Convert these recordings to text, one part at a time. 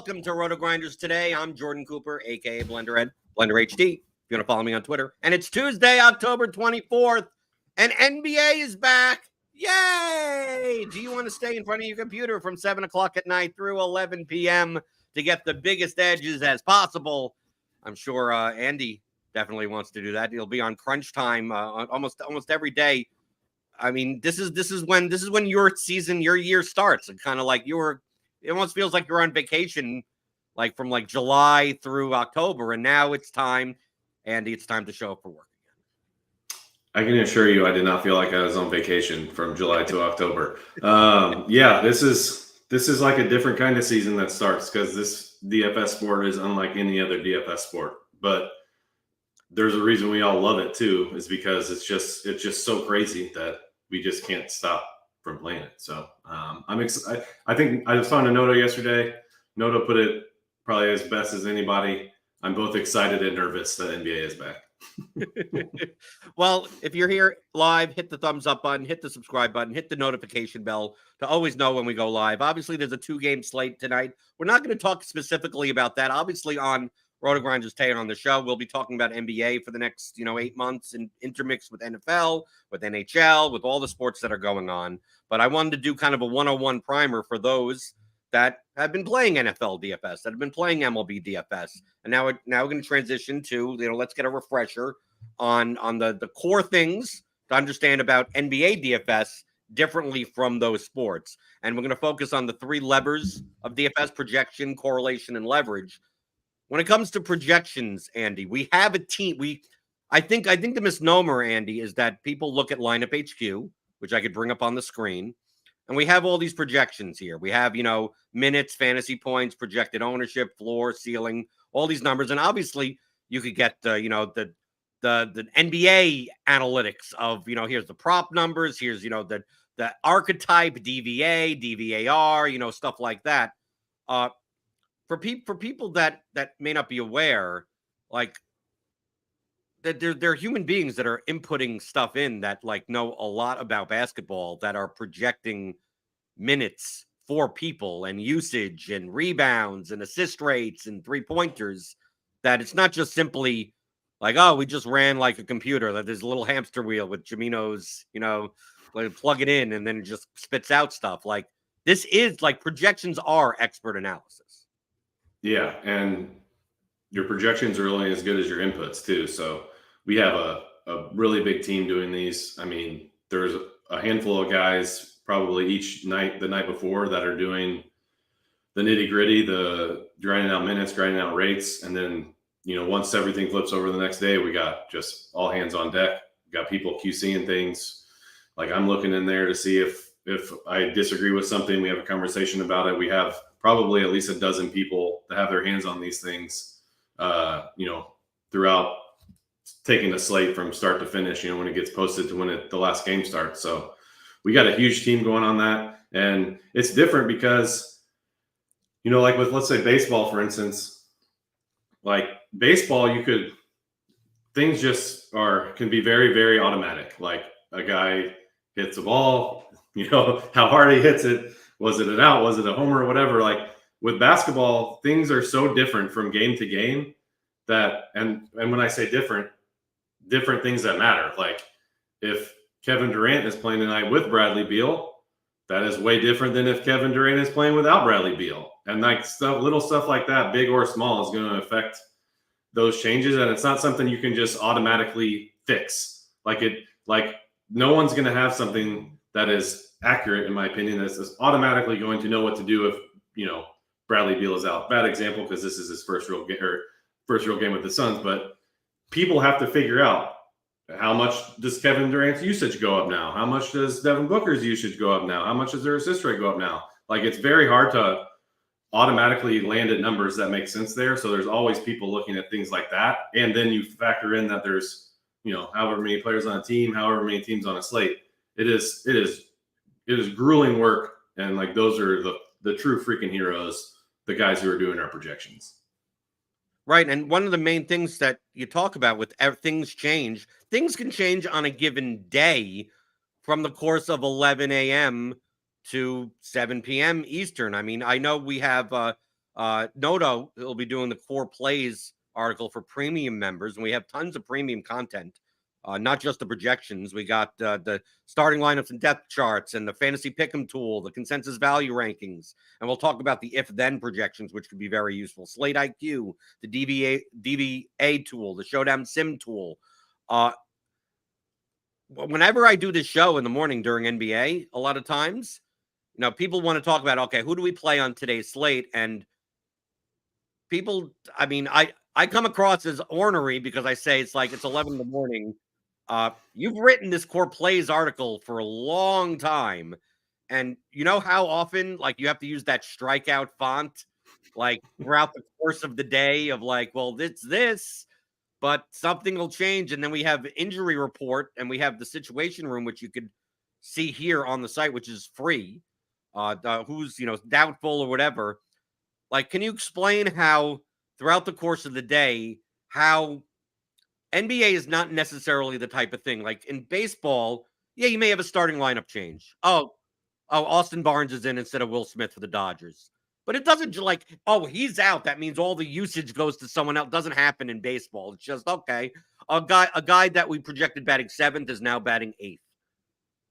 Welcome to RotoGrinders Today. I'm Jordan Cooper, a.k.a. BlenderHD. If you want to follow me on Twitter. And it's Tuesday, October 24th, and NBA is back. Yay! Do you want to stay in front of your computer from 7 o'clock at night through 11 p.m. to get the biggest edges as possible? I'm sure Andy definitely wants to do that. He'll be on crunch time almost every day. I mean, this is when your season, your year starts. And kind of like it almost feels like you're on vacation, like from like July through October, and now it's time, Andy, it's time to show up for work again. I can assure you, I did not feel like I was on vacation from July to October. Yeah, this is like a different kind of season that starts because this DFS sport is unlike any other DFS sport. But there's a reason we all love it too, is because it's just so crazy that we just can't stop from playing it. So I'm excited. I think I was talking to Noto yesterday. Noto put it probably as best as anybody. I'm both excited and nervous that NBA is back. Well, if you're here live, hit the thumbs up button, hit the subscribe button, hit the notification bell to always know when we go live. Obviously, there's a 2-game slate tonight. We're not going to talk specifically about that. Obviously, on RotoGrinders Today on the show, we'll be talking about NBA for the next 8 months and intermixed with NFL, with NHL, with all the sports that are going on. But I wanted to do kind of a 101 primer for those that have been playing NFL DFS, that have been playing MLB DFS. And now we're going to transition to, let's get a refresher on the core things to understand about NBA DFS differently from those sports. And we're going to focus on the 3 levers of DFS: projection, correlation, and leverage. When it comes to projections, Andy, we have a team. I think the misnomer, Andy, is that people look at Lineup HQ, which I could bring up on the screen, and we have all these projections here. We have, minutes, fantasy points, projected ownership, floor, ceiling, all these numbers. And obviously you could get the NBA analytics of, here's the prop numbers, here's, the archetype, DVA, DVAR, stuff like that. For people that may not be aware, like that they're human beings that are inputting stuff in that know a lot about basketball, that are projecting minutes for people and usage and rebounds and assist rates and 3-pointers, that it's not just simply like, oh, we just ran like a computer, that there's a little hamster wheel with Jamino's, like plug it in and then it just spits out stuff. Like, this is like, projections are expert analysis. Yeah, and your projections are only as good as your inputs too. So we have a really big team doing these. I mean, there's a handful of guys probably the night before, that are doing the nitty gritty, the grinding out minutes, grinding out rates. And then, once everything flips over the next day, we got just all hands on deck. We got people QCing things. Like, I'm looking in there to see if I disagree with something, we have a conversation about it. We have probably at least a dozen people that have their hands on these things, throughout taking the slate from start to finish, when it gets posted to when the last game starts. So we got a huge team going on that. And it's different because, like with, let's say, baseball, for instance, like baseball, things just can be very, very automatic. Like, a guy hits a ball, how hard he hits it. Was it an out? Was it a homer or whatever? Like, with basketball, things are so different from game to game that, and when I say different things that matter. Like, if Kevin Durant is playing tonight with Bradley Beal, that is way different than if Kevin Durant is playing without Bradley Beal. And like little stuff like that, big or small, is going to affect those changes. And it's not something you can just automatically fix. Like, no one's going to have something that is accurate, in my opinion, that's automatically going to know what to do if, Bradley Beal is out. Bad example, because this is his first real game with the Suns. But people have to figure out, how much does Kevin Durant's usage go up now? How much does Devin Booker's usage go up now? How much does their assist rate go up now? Like, it's very hard to automatically land at numbers that make sense there. So there's always people looking at things like that. And then you factor in that there's, however many players on a team, however many teams on a slate. It is grueling work. And like, those are the true freaking heroes, the guys who are doing our projections. Right. And one of the main things that you talk about with things can change on a given day from the course of 11 a.m. to 7 p.m. Eastern. I mean, I know we have Noto will be doing the core plays article for premium members, and we have tons of premium content. Not just the projections. We got the starting lineups and depth charts and the fantasy pick'em tool, the consensus value rankings. And we'll talk about the if-then projections, which could be very useful. Slate IQ, the DVA tool, the Showdown Sim tool. Whenever I do this show in the morning during NBA, a lot of times, people want to talk about, okay, who do we play on today's slate? And people, I come across as ornery because I say it's 11 in the morning. You've written this core plays article for a long time, and you know how often you have to use that strikeout font throughout the course of the day of well, it's this, but something will change. And then we have injury report and we have the situation room, which you could see here on the site, which is free. Who's doubtful or whatever. Can you explain how throughout the course of the day, how NBA is not necessarily the type of thing in baseball? Yeah, you may have a starting lineup change. Oh, Austin Barnes is in instead of Will Smith for the Dodgers. But it doesn't oh, he's out. That means all the usage goes to someone else. It doesn't happen in baseball. It's just, okay, a guy that we projected batting 7th is now batting 8th.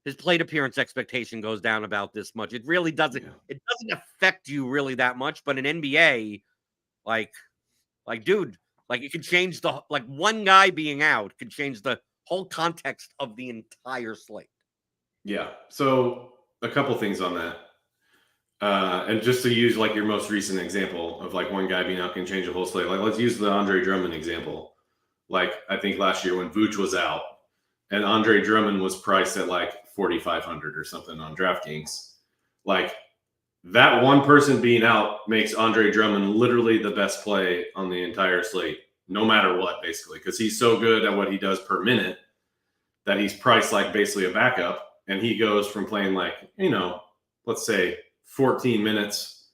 His plate appearance expectation goes down about this much. It really doesn't. Yeah. It doesn't affect you really that much. But in NBA, dude, it could change the one guy being out could change the whole context of the entire slate. Yeah. So a couple things on that. And just to use your most recent example of one guy being out can change the whole slate. Let's use the Andre Drummond example. I think last year when Vooch was out and Andre Drummond was priced at 4,500 or something on DraftKings, that one person being out makes Andre Drummond literally the best play on the entire slate, no matter what, basically, because he's so good at what he does per minute that he's priced basically a backup. And he goes from playing let's say 14 minutes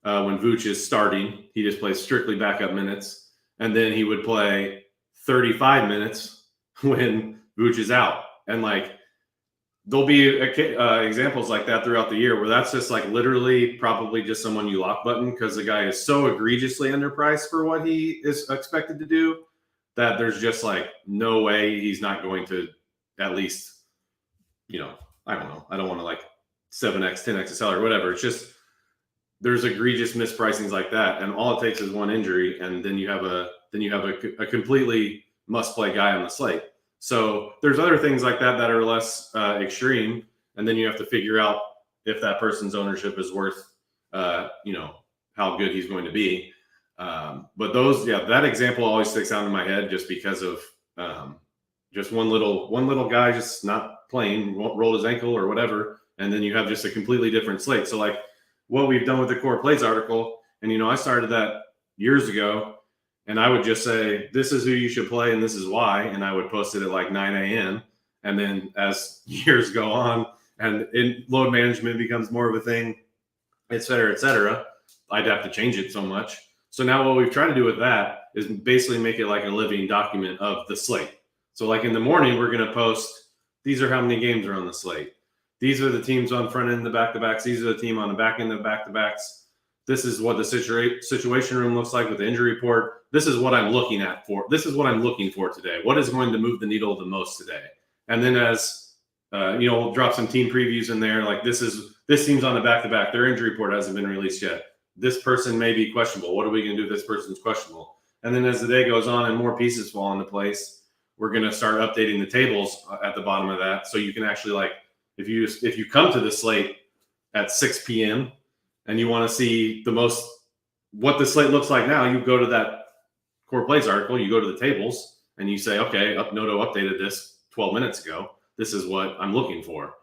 when Vooch is starting. He just plays strictly backup minutes. And then he would play 35 minutes when Vooch is out. And there'll be examples like that throughout the year where that's just literally probably just someone you lock button because the guy is so egregiously underpriced for what he is expected to do that there's just no way he's not going to at least, I don't know. I don't want to 7x, 10x a salary or whatever. It's just there's egregious mispricings like that. And all it takes is one injury. And then you have a completely must play guy on the slate. So there's other things like that that are less extreme, and then you have to figure out if that person's ownership is worth, how good he's going to be. But that example always sticks out in my head just because of just one little guy just not playing, rolled his ankle or whatever, and then you have just a completely different slate. So what we've done with the core plays article, and I started that years ago. And I would just say, this is who you should play and this is why. And I would post it at 9 a.m. And then as years go on and load management becomes more of a thing, et cetera, I'd have to change it so much. So now what we've tried to do with that is basically make it a living document of the slate. So in the morning, we're going to post, these are how many games are on the slate. These are the teams on front end, the back-to-backs. These are the team on the back end of back-to-backs. This is what the situation room looks like with the injury report. This is what I'm looking at for. This is what I'm looking for today. What is going to move the needle the most today? And then as we'll drop some team previews in there. This team's on the back-to-back. Their injury report hasn't been released yet. This person may be questionable. What are we going to do if this person's questionable? And then as the day goes on and more pieces fall into place, we're going to start updating the tables at the bottom of that. So you can actually if you come to the slate at 6 p.m. and you want to see what the slate looks like now, you go to that core plays article, you go to the tables, and you say, okay, Noto updated this 12 minutes ago. This is what I'm looking for.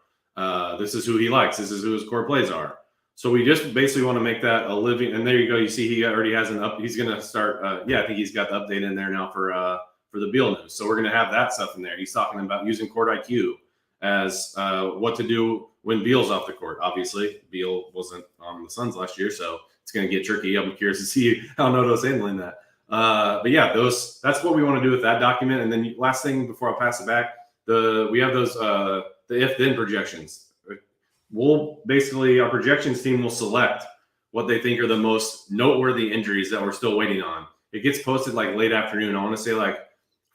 This is who he likes. This is who his core plays are. So we just basically want to make that a living. And there you go. You see he already has he's going to start. I think he's got the update in there now for the Beal news. So we're going to have that stuff in there. He's talking about using court IQ as what to do when Beal's off the court. Obviously, Beal wasn't on the Suns last year, so it's going to get tricky. I'm curious to see how Noto's handling that. But yeah, that's what we want to do with that document. And then last thing before I pass it back, we have those the if-then projections. We'll basically, our projections team will select what they think are the most noteworthy injuries that we're still waiting on. It gets posted like late afternoon. I want to say like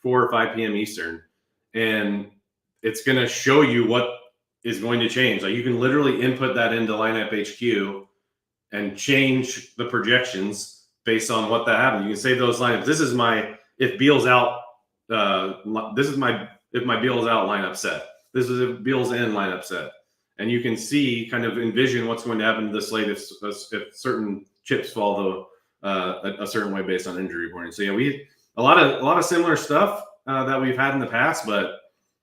4 or 5 p.m. Eastern. And it's going to show you what is going to change. Like you can literally input that into Lineup HQ and change the projections based on what that happened. You can save those lineups. This is my if Beal's out. This is my if my Beal's out lineup set. This is if Beal's in lineup set, and you can see kind of envision what's going to happen to the slate if certain chips fall a certain way based on injury reporting. So yeah, we a lot of similar stuff that we've had in the past, but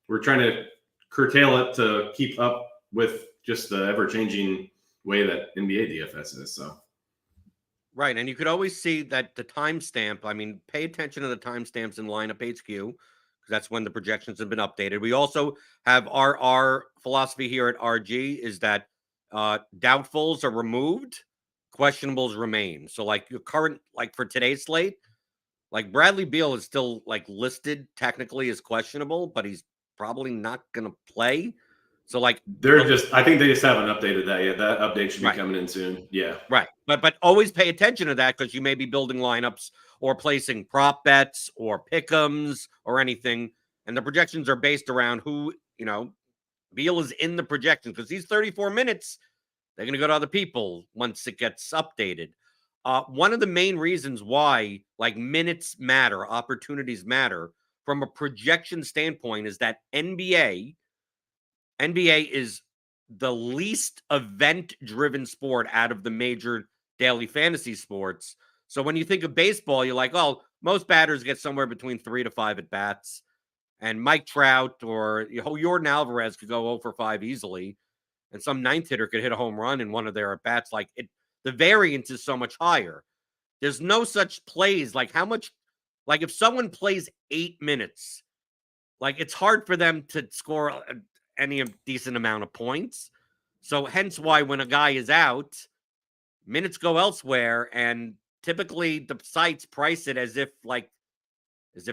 we're trying to curtail it to keep up with just the ever changing way that NBA DFS is. So right, and you could always see that the timestamp. I mean, pay attention to the timestamps in Lineup HQ because that's when the projections have been updated. We also have our philosophy here at RG is that doubtfuls are removed, questionables remain. So like your current, like for today's slate, like Bradley Beal is still like listed technically as questionable, but he's probably not going to play. So like I think they just haven't updated that yet. That update should be coming in soon. Yeah. Right. But always pay attention to that because you may be building lineups or placing prop bets or pick'ems or anything. And the projections are based around who, Beal is in the projections because these 34 minutes, they're going to go to other people once it gets updated. One of the main reasons why like minutes matter, opportunities matter from a projection standpoint is that NBA is the least event-driven sport out of the major daily fantasy sports. So when you think of baseball, you're like, oh, most batters get somewhere between 3 to 5 at bats. And Mike Trout or Jordan Alvarez could go 0 for 5 easily. And some ninth hitter could hit a home run in one of their at bats. Like the variance is so much higher. There's no such plays. Like how much, like if someone plays 8 minutes, like it's hard for them to score any decent amount of points. So hence why when a guy is out, minutes go elsewhere, and typically the sites price it as if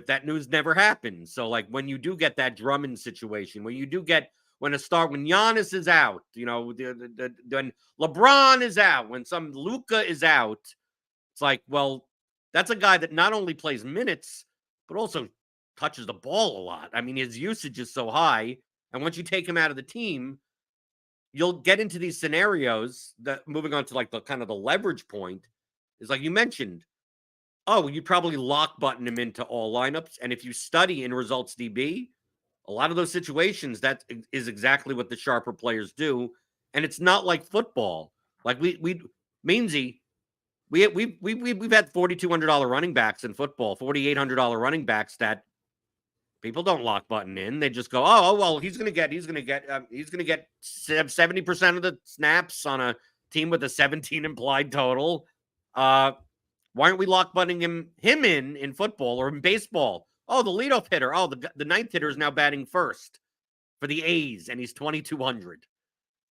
that news never happened. So like when you do get that Drummond situation, when Giannis is out, when LeBron is out, when some Luka is out, it's like, well, that's a guy that not only plays minutes, but also touches the ball a lot. I mean, his usage is so high. And once you take him out of the team, you'll get into these scenarios that moving on to like the kind of the leverage point is like you mentioned. Oh, you'd probably lock button him into all lineups. And if you study in results DB, a lot of those situations, that is exactly what the sharper players do. And it's not like football. Like we've had $4,200 running backs in football, $4,800 running backs that people don't lock button in. They just go, oh well, he's gonna get 70% of the snaps on a team with a 17 implied total. Why aren't we lock buttoning him in football or in baseball? Oh, the leadoff hitter. Oh, the ninth hitter is now batting first for the A's, and he's 2,200.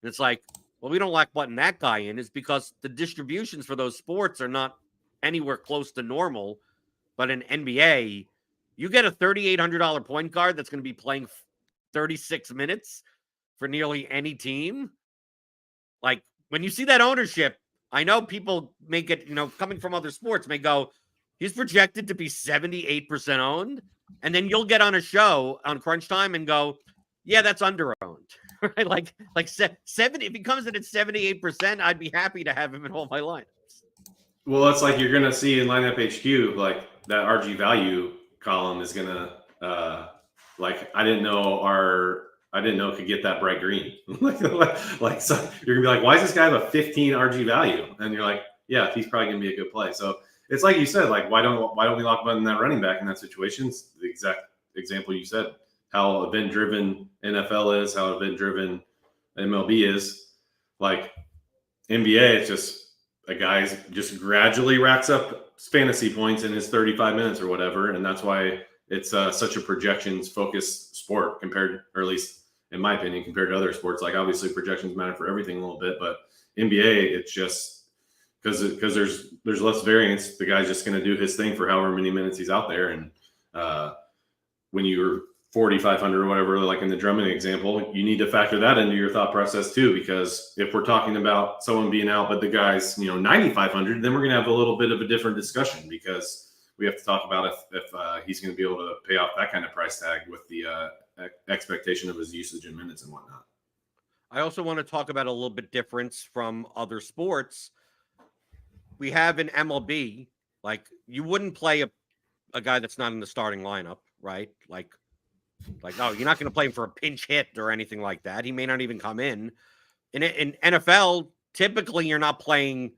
And it's like, well, we don't lock button that guy in, is because the distributions for those sports are not anywhere close to normal. But in NBA, you get a $3,800 point guard that's going to be playing 36 minutes for nearly any team. Like when you see that ownership, I know people may get, coming from other sports may go, he's projected to be 78% owned. And then you'll get on a show on Crunch Time and go, yeah, that's under owned. Right? Like 70, if he comes in at 78%, I'd be happy to have him in all my lineups. Well, it's like you're going to see in Lineup HQ, like that RG value column is gonna I didn't know it could get that bright green. So you're gonna be like, why does this guy have a 15 RG value? And you're like, yeah, he's probably gonna be a good play. So it's like you said, like why don't we lock button that running back in that situation? It's the exact example you said. How event driven NFL is, how event driven MLB is. Like NBA, it's just a guy's just gradually racks up fantasy points in his 35 minutes or whatever. And that's why it's such a projections focused sport or at least in my opinion, compared to other sports. Like obviously projections matter for everything a little bit, but NBA, it's just because there's less variance. The guy's just going to do his thing for however many minutes he's out there. And when you're 4,500 or whatever, like in the Drummond example, you need to factor that into your thought process too, because if we're talking about someone being out, but the guy's, 9,500, then we're going to have a little bit of a different discussion, because we have to talk about if he's going to be able to pay off that kind of price tag with the expectation of his usage in minutes and whatnot. I also want to talk about a little bit difference from other sports. We have in MLB, like, you wouldn't play a guy that's not in the starting lineup, right? Like, oh, you're not going to play him for a pinch hit or anything like that. He may not even come in. In NFL, typically you're not playing,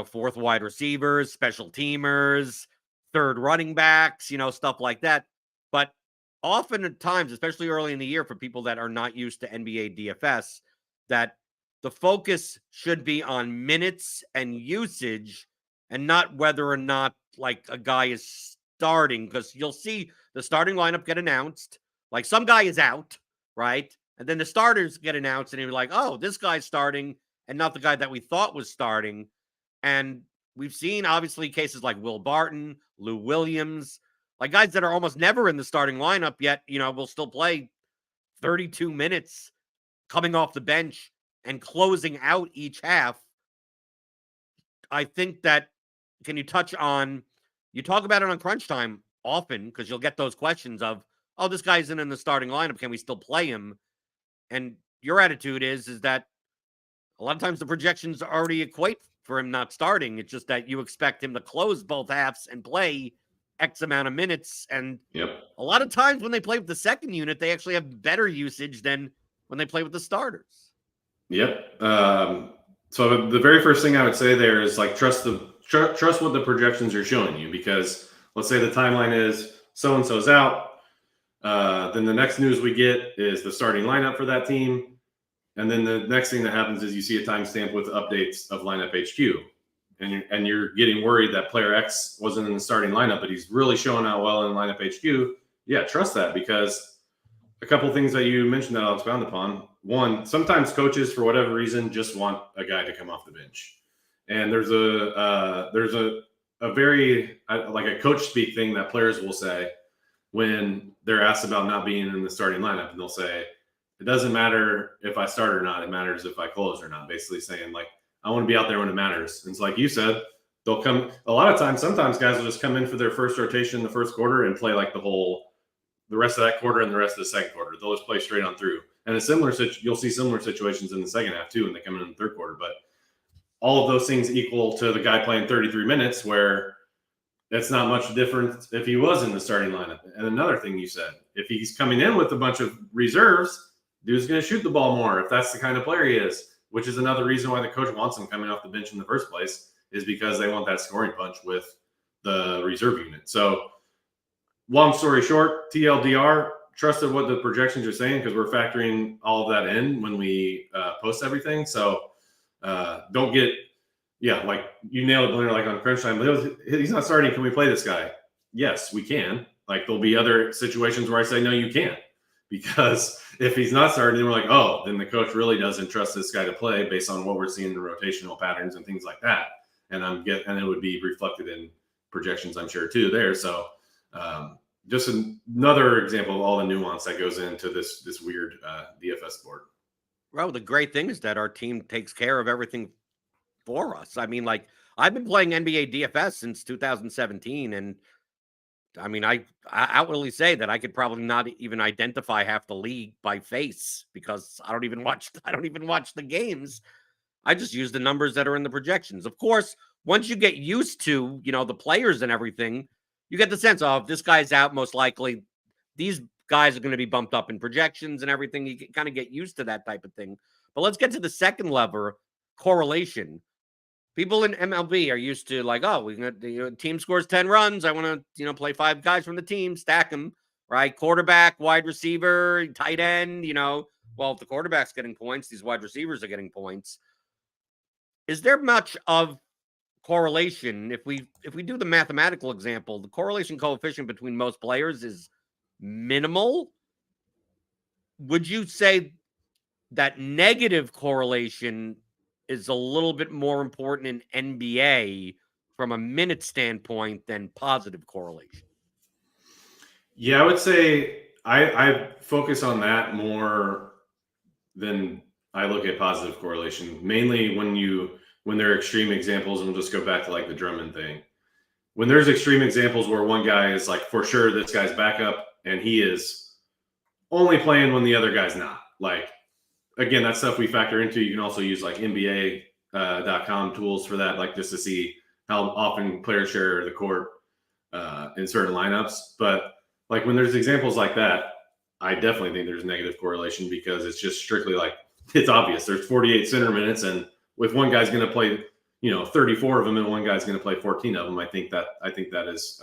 fourth wide receivers, special teamers, third running backs, stuff like that. But often at times, especially early in the year, for people that are not used to NBA DFS, that the focus should be on minutes and usage and not whether or not like a guy is starting, because you'll see the starting lineup get announced. Like, some guy is out, right? And then the starters get announced, and you're like, oh, this guy's starting and not the guy that we thought was starting. And we've seen, obviously, cases like Will Barton, Lou Williams, like guys that are almost never in the starting lineup yet, will still play 32 minutes coming off the bench and closing out each half. I think that, can you touch on, you talk about it on Crunch Time often, because you'll get those questions of, oh, this guy isn't in the starting lineup, can we still play him? And your attitude is that a lot of times the projections already equate for him not starting. It's just that you expect him to close both halves and play X amount of minutes. And a lot of times when they play with the second unit, they actually have better usage than when they play with the starters. Yep. So the very first thing I would say there is, like, trust what the projections are showing you, because let's say the timeline is so-and-so's out. Then the next news we get is the starting lineup for that team. And then the next thing that happens is you see a timestamp with updates of lineup HQ. And you're getting worried that player X wasn't in the starting lineup, but he's really showing out well in lineup HQ. Yeah, trust that, because a couple of things that you mentioned that I'll expound upon. One, sometimes coaches, for whatever reason, just want a guy to come off the bench. And there's a very, like, a coach speak thing that players will say when they're asked about not being in the starting lineup, and they'll say, it doesn't matter if I start or not, it matters if I close or not. Basically saying, like, I want to be out there when it matters. And it's like you said, they'll come a lot of times. Sometimes guys will just come in for their first rotation in the first quarter and play like the rest of that quarter and the rest of the second quarter. They'll just play straight on through. And you'll see similar situations in the second half too when they come in the third quarter. But all of those things equal to the guy playing 33 minutes, where it's not much different if he was in the starting lineup. And another thing you said, if he's coming in with a bunch of reserves, dude's going to shoot the ball more if that's the kind of player he is, which is another reason why the coach wants him coming off the bench in the first place, is because they want that scoring punch with the reserve unit. So long story short, TLDR, trusted what the projections are saying, because we're factoring all of that in when we post everything. So don't get, like you nailed it, Blender, like on Crunch Time. He's not starting. Can we play this guy? Yes, we can. Like, there'll be other situations where I say, no, you can't. Because if he's not starting, then we're like, oh, then the coach really doesn't trust this guy to play based on what we're seeing in the rotational patterns and things like that. And it would be reflected in projections, I'm sure, too, there. So just another example of all the nuance that goes into this weird DFS board. Well, the great thing is that our team takes care of everything for us. I mean, like, I've been playing NBA DFS since 2017, and I mean, I outwardly say that I could probably not even identify half the league by face, because I don't even watch the games. I just use the numbers that are in the projections. Of course, once you get used to, the players and everything, you get the sense of, this guy's out, most likely these guys are going to be bumped up in projections and everything. You kind of get used to that type of thing. But let's get to the second lever, correlation. People in MLB are used to, like, oh, team scores 10 runs. I want to, play 5 guys from the team, stack them, right? Quarterback, wide receiver, tight end, well, if the quarterback's getting points, these wide receivers are getting points. Is there much of correlation? If we do the mathematical example, the correlation coefficient between most players is minimal. Would you say that negative correlation is a little bit more important in NBA from a minute standpoint than positive correlation? Yeah, I would say I focus on that more than I look at positive correlation, mainly when there are extreme examples, and we'll just go back to like the Drummond thing. When there's extreme examples where one guy is like, for sure, this guy's backup, and he is only playing when the other guy's not. Like, again, that's stuff we factor into. You can also use like NBA.com tools for that, like just to see how often players share the court in certain lineups. But like when there's examples like that, I definitely think there's negative correlation because it's just strictly like, it's obvious. There's 48 center minutes, and with one guy's going to play, 34 of them, and one guy's going to play 14 of them. I think that is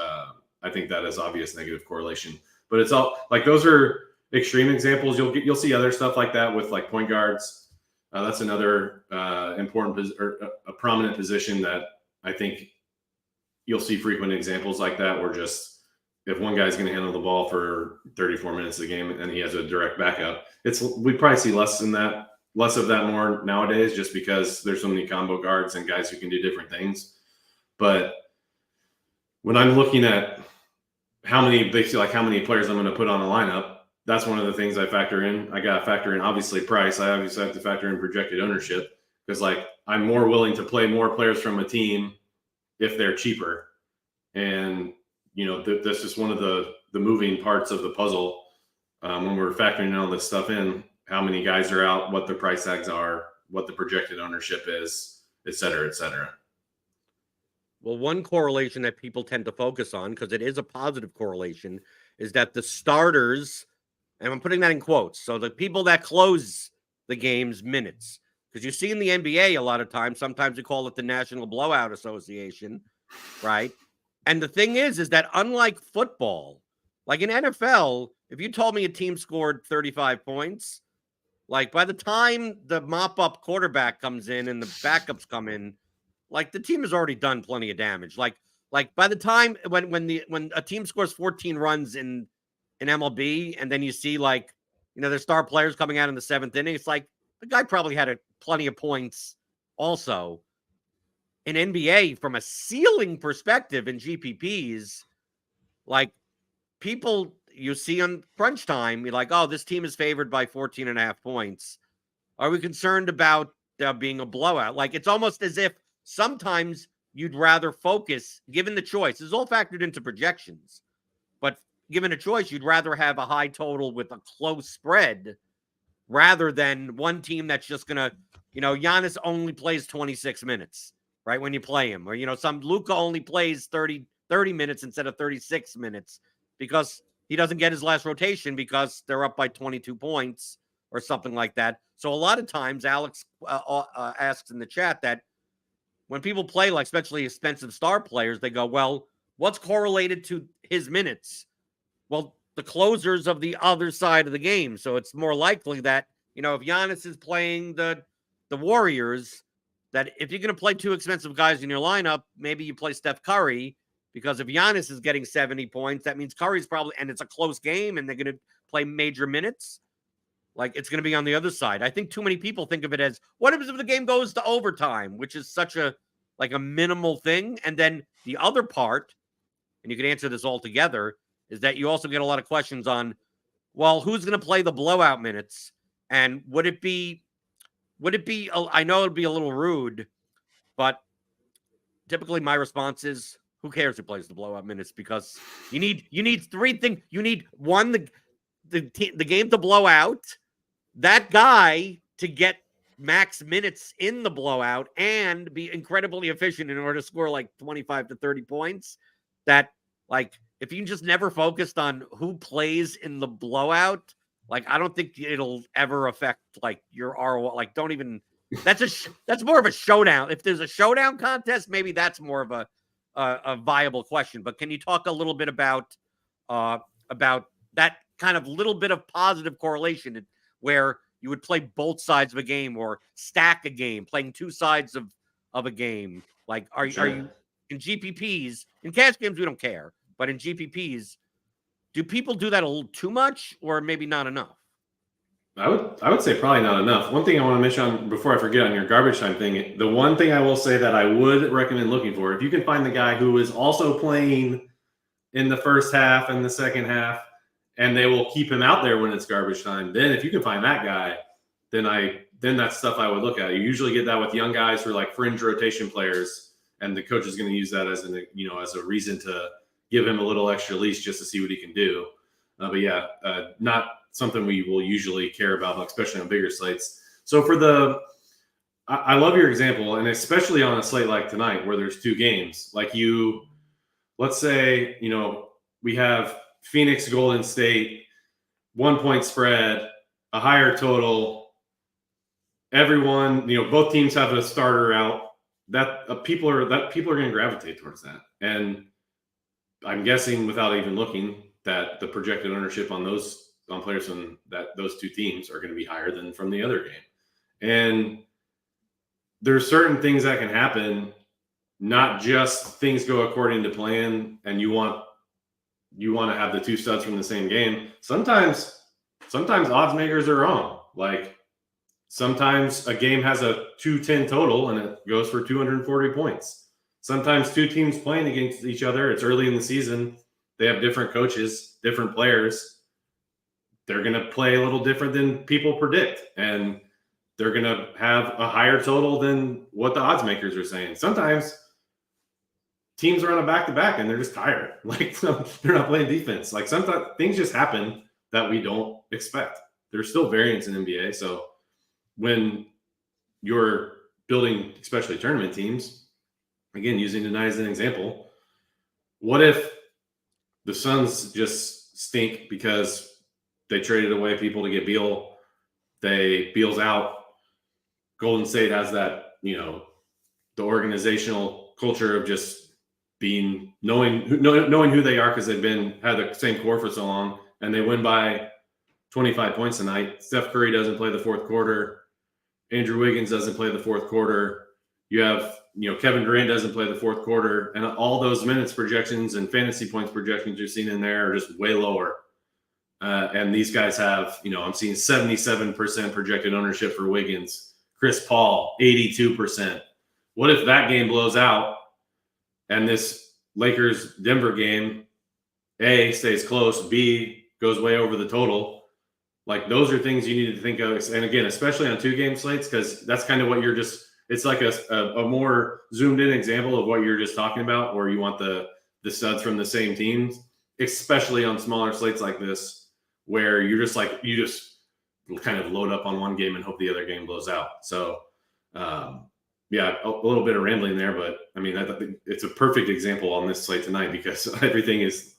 obvious negative correlation. But it's all like those are extreme examples. You'll see other stuff like that with like point guards. That's another important or a prominent position that I think you'll see frequent examples like that, where just if one guy's going to handle the ball for 34 minutes of the game and he has a direct backup, we probably see less of that more nowadays, just because there's so many combo guards and guys who can do different things. But when I'm looking at how many players I'm going to put on the lineup, that's one of the things I factor in. I got to factor in obviously price. I obviously have to factor in projected ownership, because like I'm more willing to play more players from a team if they're cheaper. And that's just one of the moving parts of the puzzle when we're factoring all this stuff in. How many guys are out, what the price tags are, what the projected ownership is, et cetera, et cetera. Well, one correlation that people tend to focus on, because it is a positive correlation, is that the starters, and I'm putting that in quotes, so the people that close the game's minutes, because you see in the NBA a lot of times, sometimes we call it the National Blowout Association, right? And the thing is that unlike football, like in NFL, if you told me a team scored 35 points, like by the time the mop-up quarterback comes in and the backups come in, like the team has already done plenty of damage. Like by the time when a team scores 14 runs in MLB, and then you see like their star players coming out in the 7th inning, it's like the guy probably had plenty of points also. In NBA, from a ceiling perspective in GPPs, like people you see on crunch time, you're like, oh, this team is favored by 14.5 points. Are we concerned about being a blowout? Like, it's almost as if sometimes you'd rather focus, given the choice. It's all factored into projections. But given a choice, you'd rather have a high total with a close spread rather than one team that's just going to, Giannis only plays 26 minutes, right, when you play him. Or, some Luka only plays 30 minutes instead of 36 minutes because he doesn't get his last rotation because they're up by 22 points or something like that. So a lot of times Alex asks in the chat that when people play, like especially expensive star players, they go, well, what's correlated to his minutes? Well, the closers of the other side of the game. So it's more likely that, if Giannis is playing the Warriors, that if you're going to play two expensive guys in your lineup, maybe you play Steph Curry, because if Giannis is getting 70 points, that means Curry's probably, and it's a close game and they're going to play major minutes. Like, it's going to be on the other side. I think too many people think of it as, what if the game goes to overtime, which is such a minimal thing. And then the other part, and you can answer this all together, is that you also get a lot of questions on, well, who's going to play the blowout minutes? And would it be, I know it'd be a little rude, but typically my response is, who cares who plays the blowout minutes? Because you need three things. You need one, the game to blow out, that guy to get max minutes in the blowout and be incredibly efficient in order to score like 25 to 30 points. That, like, if you just never focused on who plays in the blowout, like, I don't think it'll ever affect like your ROI. Like, don't even, that's more of a showdown. If there's a showdown contest, maybe that's more of a viable question. But can you talk a little bit about that kind of little bit of positive correlation where you would play both sides of a game or stack a game, playing two sides of a game? Like, are you in GPPs? In cash games, we don't care, but in GPPs, do people do that a little too much or maybe not enough? I would say probably not enough. One thing I want to mention before I forget on your garbage time thing, the one thing I will say that I would recommend looking for, if you can find the guy who is also playing in the first half and the second half and they will keep him out there when it's garbage time. Then if you can find that guy, then that's stuff I would look at. You usually get that with young guys who are like fringe rotation players, and the coach is going to use that as as a reason to give him a little extra leash just to see what he can do. But yeah, not something we will usually care about, especially on bigger slates. So I love your example, and especially on a slate like tonight where there's 2 games. Like let's say, we have Phoenix, Golden State, 1-point spread, a higher total. Everyone, both teams have a starter out. That people are going to gravitate towards that, and I'm guessing without even looking that the projected ownership on players from those 2 teams are going to be higher than from the other game. And there's certain things that can happen, not just things go according to plan, and you want to have the 2 studs from the same game. Sometimes odds makers are wrong. Like sometimes a game has a 210 total and it goes for 240 points. Sometimes 2 teams playing against each other, it's early in the season, they have different coaches, different players. They're going to play a little different than people predict, and they're going to have a higher total than what the odds makers are saying. Sometimes teams are on a back-to-back and they're just tired. Like they're not playing defense. Like sometimes things just happen that we don't expect. There's still variance in NBA. So when you're building, especially tournament teams, again, using tonight as an example, what if the Suns just stink because they traded away people to get Beal? Beal's out. Golden State has that, the organizational culture of just knowing who they are because they've had the same core for so long, and they win by 25 points tonight. Steph Curry doesn't play the fourth quarter. Andrew Wiggins doesn't play the fourth quarter. You have, Kevin Durant doesn't play the fourth quarter, and all those minutes projections and fantasy points projections you're seeing in there are just way lower. And these guys have, I'm seeing 77% projected ownership for Wiggins. Chris Paul, 82%. What if that game blows out and this Lakers-Denver game, A, stays close, B, goes way over the total? Like, those are things you need to think of. And again, especially on 2-game slates, because that's kind of what it's like a more zoomed in example of what you're just talking about, where you want the studs from the same teams, especially on smaller slates like this, where you just kind of load up on one game and hope the other game blows out. So, yeah, a little bit of rambling there, but I mean, it's a perfect example on this slate tonight because everything is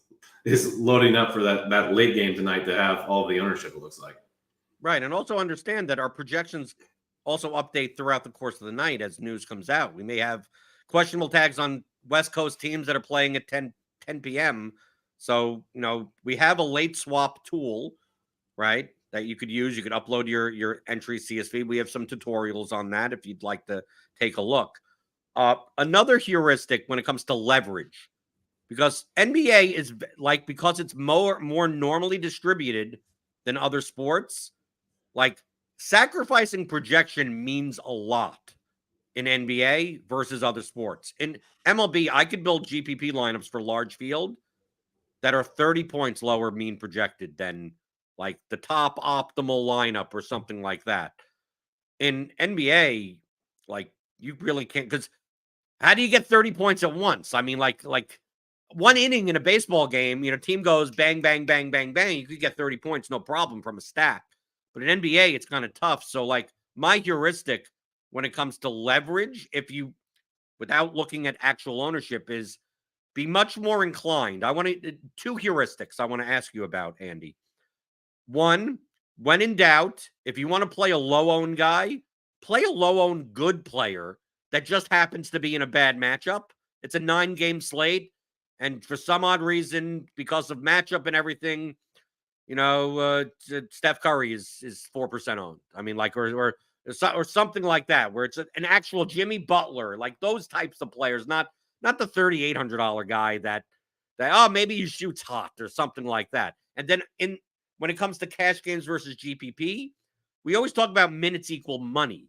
loading up for that late game tonight to have all of the ownership, it looks like. Right. And also understand that our projections also update throughout the course of the night as news comes out. We may have questionable tags on West Coast teams that are playing at 10 p.m. So, we have a late swap tool, right, that you could use. You could upload your entry CSV. We have some tutorials on that if you'd like to take a look. Another heuristic when it comes to leverage, because NBA is because it's more normally distributed than other sports, like sacrificing projection means a lot in NBA versus other sports. In MLB, I could build GPP lineups for large field that are 30 points lower mean projected than like the top optimal lineup or something like that. In NBA, like you really can't, because how do you get 30 points at once? I mean, like one inning in a baseball game, team goes bang, bang, bang, bang, bang. You could get 30 points, no problem from a stack. But in NBA, it's kind of tough. So like my heuristic when it comes to leverage, without looking at actual ownership, is be much more inclined. I want 2 heuristics I want to ask you about, Andy. One, when in doubt, if you want to play a low-owned guy, play a low-owned good player that just happens to be in a bad matchup. It's a 9-game slate, and for some odd reason, because of matchup and everything, Steph Curry is 4% owned. I mean, like, or something like that, where it's an actual Jimmy Butler, like those types of players, not the $3,800 guy that maybe he shoots hot or something like that. And then when it comes to cash games versus GPP, we always talk about minutes equal money.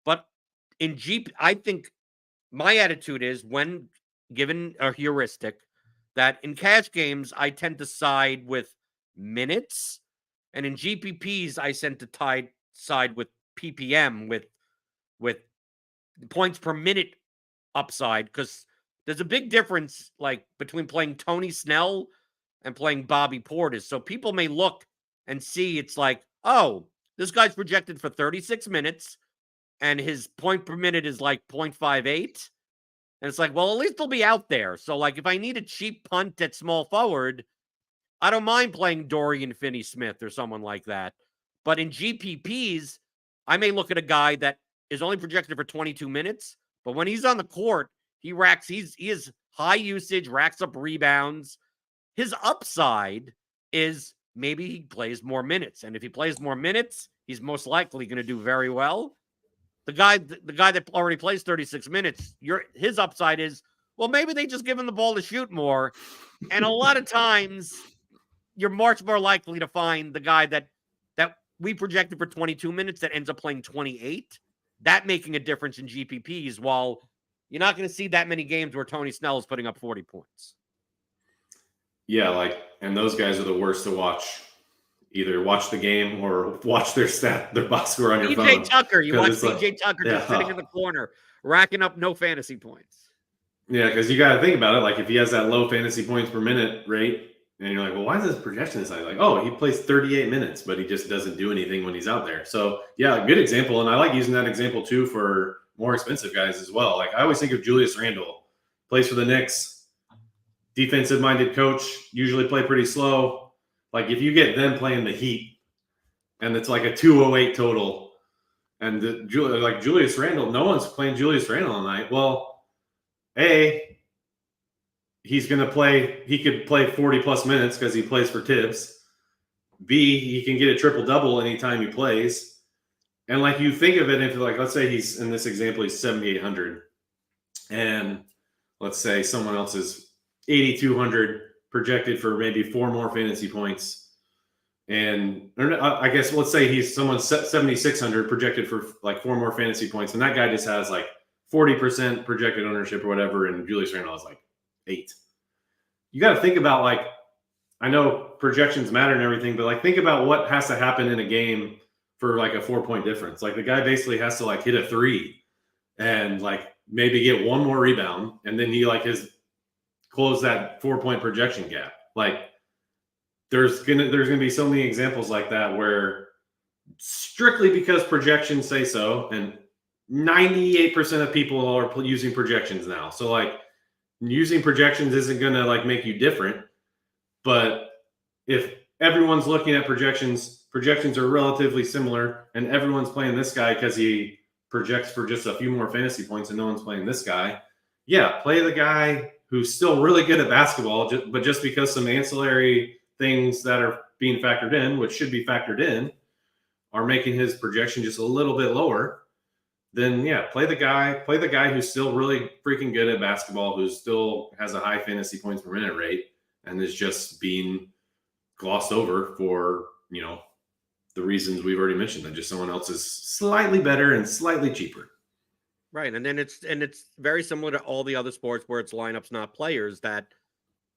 But in GP, I think my attitude is, when given a heuristic, that in cash games, I tend to side with minutes. And in GPPs, I tend to side with PPM with points per minute upside, because there's a big difference like between playing Tony Snell and playing Bobby Portis. So people may look and see it's like, oh, this guy's projected for 36 minutes and his point per minute is like 0.58. And it's like, well, at least he'll be out there. So like if I need a cheap punt at small forward, I don't mind playing Dorian Finney-Smith or someone like that. But in GPPs, I may look at a guy that is only projected for 22 minutes, but when he's on the court, he is high usage, racks up rebounds. His upside is maybe he plays more minutes. And if he plays more minutes, he's most likely going to do very well. The guy that already plays 36 minutes, his upside is, well, maybe they just give him the ball to shoot more. And a lot of times you're much more likely to find the guy that we projected for 22 minutes that ends up playing 28. That making a difference in GPPs, while you're not going to see that many games where Tony Snell is putting up 40 points. Yeah, and those guys are the worst to watch. Either watch the game or watch their box score on your phone. PJ Tucker, you watch PJ Tucker just sitting in the corner, racking up no fantasy points. Yeah, because you got to think about it. Like if he has that low fantasy points per minute rate, and you're like, well, why is this projection this high? Like, oh, he plays 38 minutes, but he just doesn't do anything when he's out there. So yeah, good example. And I like using that example too for more expensive guys as well. Like I always think of Julius Randle, plays for the Knicks, defensive-minded coach, usually play pretty slow. Like if you get them playing the Heat and it's like a 208 total and Julius Randle, no one's playing Julius Randle all night. Well, he could play 40 plus minutes because he plays for Tibbs. B, he can get a triple double anytime he plays. And like you think of it into like, let's say he's in this example, he's 7,800. And let's say someone else is 8,200 projected for maybe 4 more fantasy points. And I guess let's say someone's 7,600 projected for like 4 more fantasy points. And that guy just has like 40% projected ownership or whatever. And Julius Randle is like 8. You got to think about like, I know projections matter and everything, but like think about what has to happen in a game for like a 4-point difference. Like the guy basically has to like hit a 3 and like maybe get 1 more rebound. And then he like close that 4-point projection gap. Like there's gonna be so many examples like that where strictly because projections say so, and 98% of people are using projections now. So like using projections isn't gonna like make you different. But if everyone's looking at projections are relatively similar, and everyone's playing this guy because he projects for just a few more fantasy points and no one's playing this guy. Yeah, play the guy who's still really good at basketball, but just because some ancillary things that are being factored in, which should be factored in, are making his projection just a little bit lower, then yeah, play the guy who's still really freaking good at basketball, who still has a high fantasy points per minute rate and is just being glossed over for, the reasons we've already mentioned, that just someone else is slightly better and slightly cheaper. Right. And then it's very similar to all the other sports where it's lineups, not players, that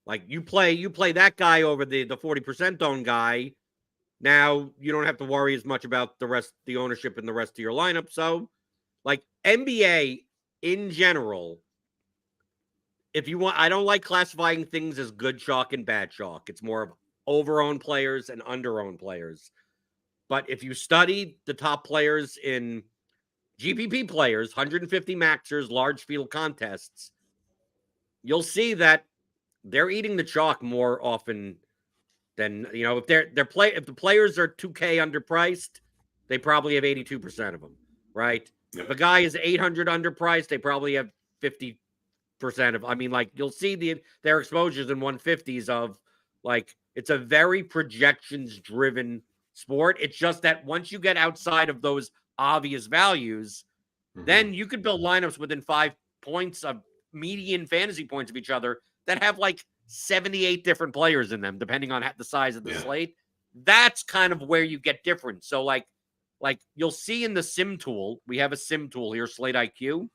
like you play that guy over the 40% owned guy. Now you don't have to worry as much about the ownership in the rest of your lineup. So like NBA in general, if you want, I don't like classifying things as good chalk and bad chalk. It's more of over-owned players and under-owned players. But if you study the top players in GPP players, 150 maxers, large field contests, you'll see that they're eating the chalk more often than, if if the players are 2K underpriced, they probably have 82% of them, right? Yep. If a guy is 800 underpriced, they probably have 50% of, you'll see their exposures in 150s of like, it's a very projections driven sport. It's just that once you get outside of those obvious values, then you could build lineups within 5 points of median fantasy points of each other that have like 78 different players in them, depending on the size of the slate. That's kind of where you get different. So like you'll see in the sim tool, we have a sim tool here, Slate IQ.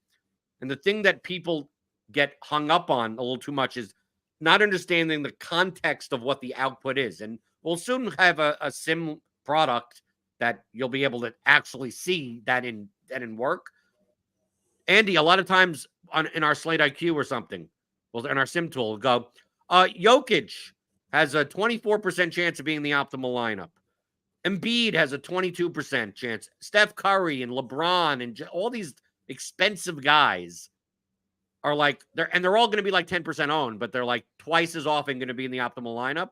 And the thing that people get hung up on a little too much is not understanding the context of what the output is. And we'll soon have a sim product that you'll be able to actually see that in work. Andy, a lot of times in our Slate IQ or something, well, in our sim tool, we'll go, Jokic has a 24% chance of being the optimal lineup. Embiid has a 22% chance. Steph Curry and LeBron and all these expensive guys are like, they're all going to be like 10% owned, but they're like twice as often going to be in the optimal lineup.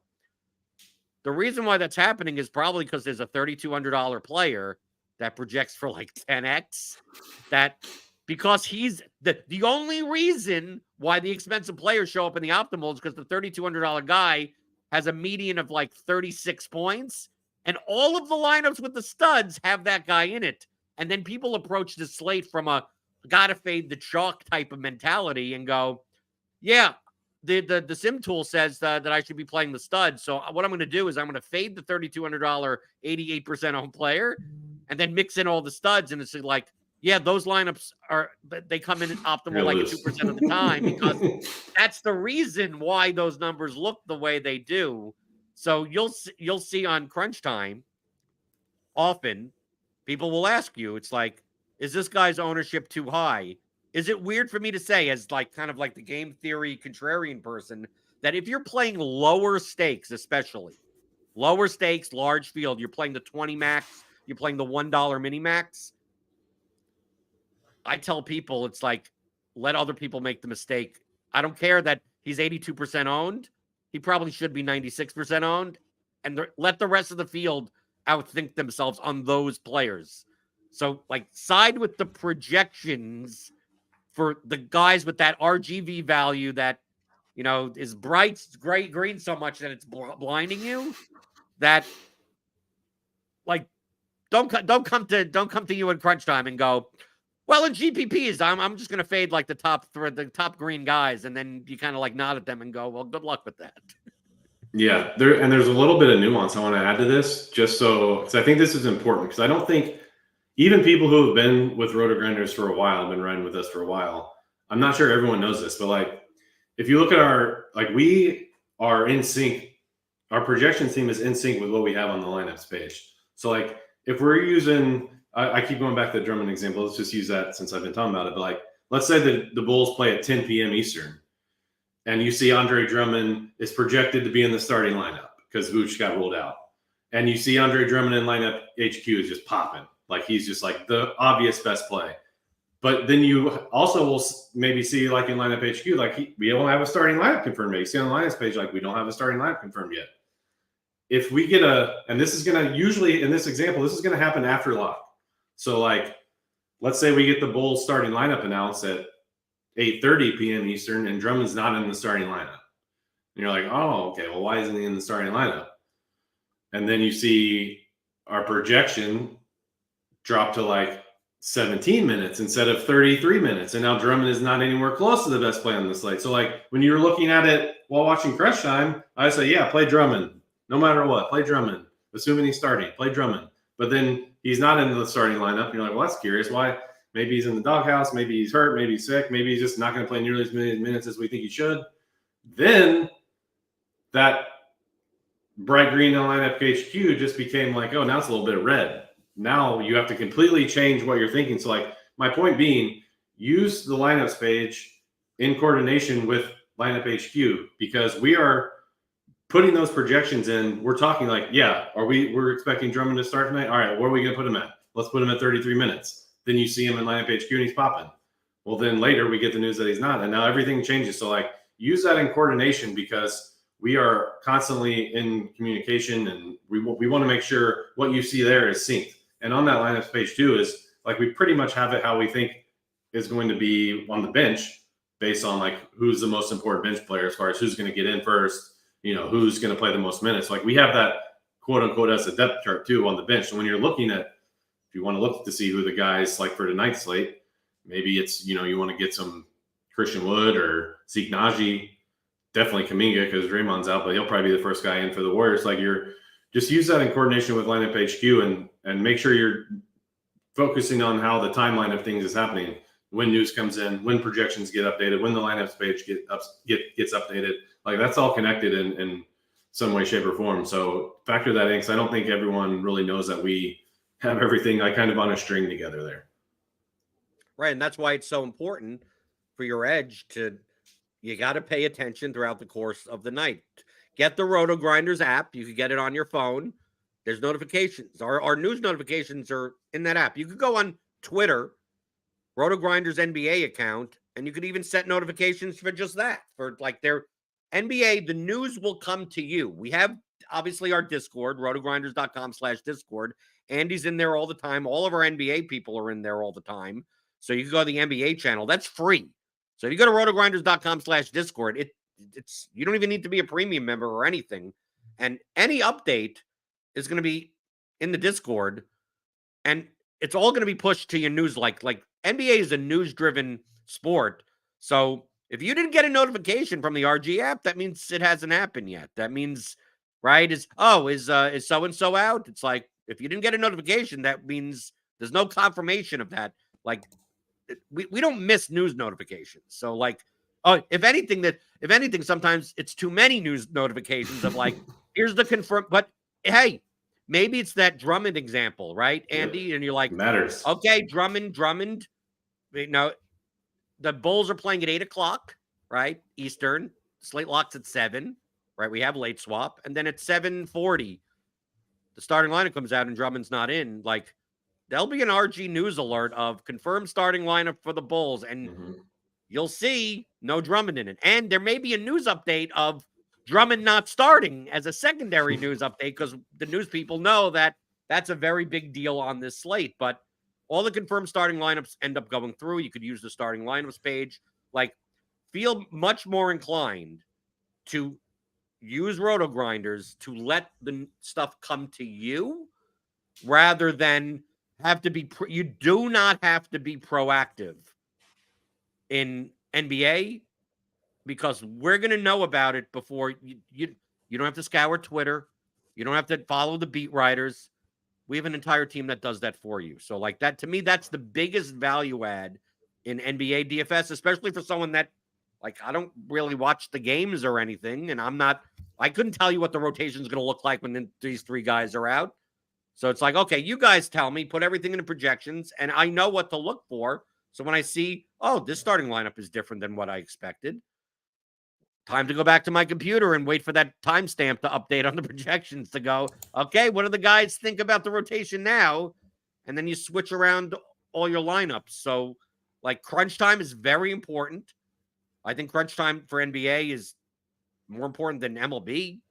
The reason why that's happening is probably because there's a $3,200 player that projects for like 10x. That because he's the only reason why the expensive players show up in the optimal is because the $3,200 guy has a median of like 36 points, and all of the lineups with the studs have that guy in it. And then people approach the slate from a gotta fade the chalk type of mentality and go, yeah, the sim tool says that I should be playing the stud. So what I'm going to do is I'm going to fade the $3,200 88% owned player and then mix in all the studs. And it's like, yeah, those lineups they come in optimal like 2% of the time because that's the reason why those numbers look the way they do. So you'll see on crunch time often people will ask you, it's like, is this guy's ownership too high? Is it weird for me to say, as like kind of like the game theory contrarian person, that if you're playing lower stakes, especially lower stakes, large field, you're playing the 20 max, you're playing the $1 mini max, I tell people it's like, let other people make the mistake. I don't care that he's 82% owned. He probably should be 96% owned, and let the rest of the field outthink themselves on those players. So like side with the projections for the guys with that RGV value that, you know, is bright, great green so much that it's blinding you. That like don't come to you in crunch time and go, well, in GPPs, I'm just gonna fade like the top green guys, and then you kind of like nod at them and go, well, good luck with that. Yeah, there's a little bit of nuance I want to add to this, just so because I think this is important because I don't think even people who have been with RotoGrinders for a while, have been riding with us for a while. I'm not sure everyone knows this, but like if you look at we are in sync. Our projection team is in sync with what we have on the lineups page. So like if we're using, I keep going back to the Drummond example. Let's just use that since I've been talking about it. But like, let's say the Bulls play at 10 p.m. Eastern, and you see Andre Drummond is projected to be in the starting lineup because Vooch got ruled out, and you see Andre Drummond in lineup HQ is just popping, like he's just like the obvious best play. But then you also will maybe see like in lineup HQ, like we don't have a starting lineup confirmed yet. You see on the lineups page, like we don't have a starting lineup confirmed yet. If we get and this is going to usually in this example, this is going to happen after lock. So like, let's say we get the Bulls starting lineup announced at 8:30 p.m. Eastern, and Drummond's not in the starting lineup. And you're like, oh, okay, well, why isn't he in the starting lineup? And then you see our projection drop to like 17 minutes instead of 33 minutes. And now Drummond is not anywhere close to the best play on the slate. So like when you're looking at it while watching Crush Time, I say, yeah, play Drummond. No matter what, play Drummond. Assuming he's starting, play Drummond. But then he's not in the starting lineup. And you're like, well, that's curious. Why? Maybe he's in the doghouse. Maybe he's hurt. Maybe he's sick. Maybe he's just not going to play nearly as many minutes as we think he should. Then that bright green lineup HQ just became like, oh, now it's a little bit of red. Now you have to completely change what you're thinking. So like my point being, use the lineups page in coordination with lineup HQ, because we are putting those projections in. We're talking like, yeah, we're expecting Drummond to start tonight. All right, where are we going to put him at? Let's put him at 33 minutes. Then you see him in lineup HQ and he's popping. Well, then later we get the news that he's not. And now everything changes. So like use that in coordination, because we are constantly in communication, and we want to make sure what you see there is synced. And on that lineups page too is like, we pretty much have it how we think is going to be on the bench based on like who's the most important bench player as far as who's going to get in first, you know, who's going to play the most minutes. Like we have that quote unquote as a depth chart too on the bench. So when you're looking at, if you want to look to see who the guys like for tonight's slate, maybe it's, you know, you want to get some Christian Wood or Zeke Naji, definitely Kuminga because Draymond's out, but he'll probably be the first guy in for the Warriors. Like you're just use that in coordination with lineup HQ and make sure you're focusing on how the timeline of things is happening. When news comes in, when projections get updated, when the lineups page gets updated. Like that's all connected in some way, shape, or form. So factor that in, because I don't think everyone really knows that we have everything like kind of on a string together there. Right. And that's why it's so important for your edge you got to pay attention throughout the course of the night. Get the RotoGrinders app. You can get it on your phone. There's notifications. Our news notifications are in that app. You could go on Twitter, RotoGrinders NBA account, and you could even set notifications for just that. For like their NBA, the news will come to you. We have obviously our Discord, rotogrinders.com/Discord. Andy's in there all the time. All of our NBA people are in there all the time. So you can go to the NBA channel. That's free. So if you go to rotogrinders.com/Discord, it's you don't even need to be a premium member or anything. And any update is going to be in the Discord, and it's all going to be pushed to your news. Like NBA is a news-driven sport. So if you didn't get a notification from the RG app, that means it hasn't happened yet. That means, right, is so-and-so out? It's like, if you didn't get a notification, that means there's no confirmation of that. Like, we don't miss news notifications. So like, if anything, sometimes it's too many news notifications of like, here's the confirm, but hey, maybe it's that Drummond example, right, Andy? Yeah. And you're like, matters. Okay, Drummond. You know, the Bulls are playing at 8:00, right, Eastern. Slate locks at 7, right? We have late swap, and then at 7:40, the starting lineup comes out and Drummond's not in. Like, there'll be an RG news alert of confirmed starting lineup for the Bulls, and you'll see no Drummond in it. And there may be a news update of Drummond not starting as a secondary news update, because the news people know that that's a very big deal on this slate. But all the confirmed starting lineups end up going through. You could use the starting lineups page. Like, feel much more inclined to use RotoGrinders to let the stuff come to you rather than have to be you do not have to be proactive in NBA, because we're going to know about it before you don't have to scour Twitter. You don't have to follow the beat writers. We have an entire team that does that for you. So like that, to me, that's the biggest value add in NBA DFS, especially for someone that, like, I don't really watch the games or anything. And I couldn't tell you what the rotation is going to look like when these three guys are out. So it's like, okay, you guys tell me, put everything into projections, and I know what to look for. So when I see, this starting lineup is different than what I expected, time to go back to my computer and wait for that timestamp to update on the projections to go, okay, what do the guys think about the rotation now? And then you switch around all your lineups. So, like, crunch time is very important. I think crunch time for NBA is more important than MLB,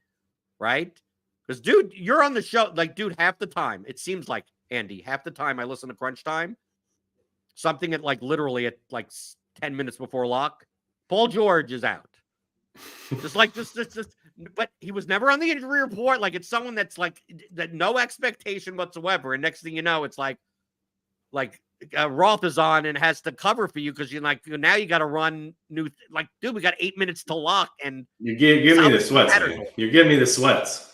right? Because, dude, you're on the show. Like, dude, half the time, it seems like, Andy, half the time I listen to crunch time, something at like literally at like 10 minutes before lock, Paul George is out. Just, but he was never on the injury report. Like, it's someone that's like that, no expectation whatsoever. And next thing you know, it's like Roth is on and has to cover for you because you're like, now you got to run new. Like, dude, we got 8 minutes to lock, and you give me the sweats. You're giving me the sweats.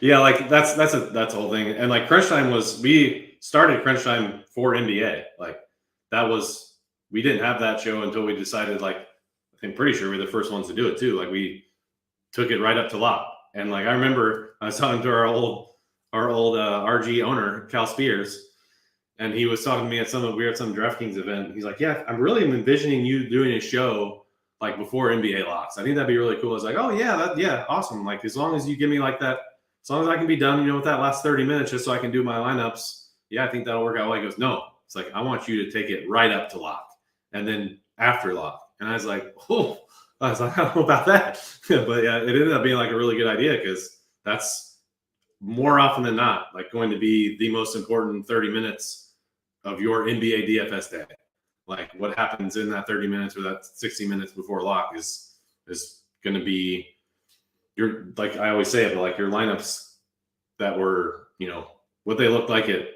Yeah, like that's the whole thing. And like crunch time we started crunch time for NBA. Like that was. We didn't have that show until we decided, like, I'm pretty sure we're the first ones to do it too. Like we took it right up to lock. And like, I remember I was talking to our old RG owner, Cal Spears, and he was talking to me at some DraftKings event. He's like, yeah, I'm really envisioning you doing a show like before NBA locks. I think that'd be really cool. I was like, oh yeah, awesome. Like, as long as you give me like that, as long as I can be done, with that last 30 minutes, just so I can do my lineups. Yeah, I think that'll work out well. He goes, no, it's like, I want you to take it right up to lock. And then after lock. And I was like, I don't know about that. But yeah, it ended up being like a really good idea, because that's more often than not like going to be the most important 30 minutes of your NBA DFS day. Like what happens in that 30 minutes or that 60 minutes before lock is going to be like I always say it, but like your lineups that were, what they looked like at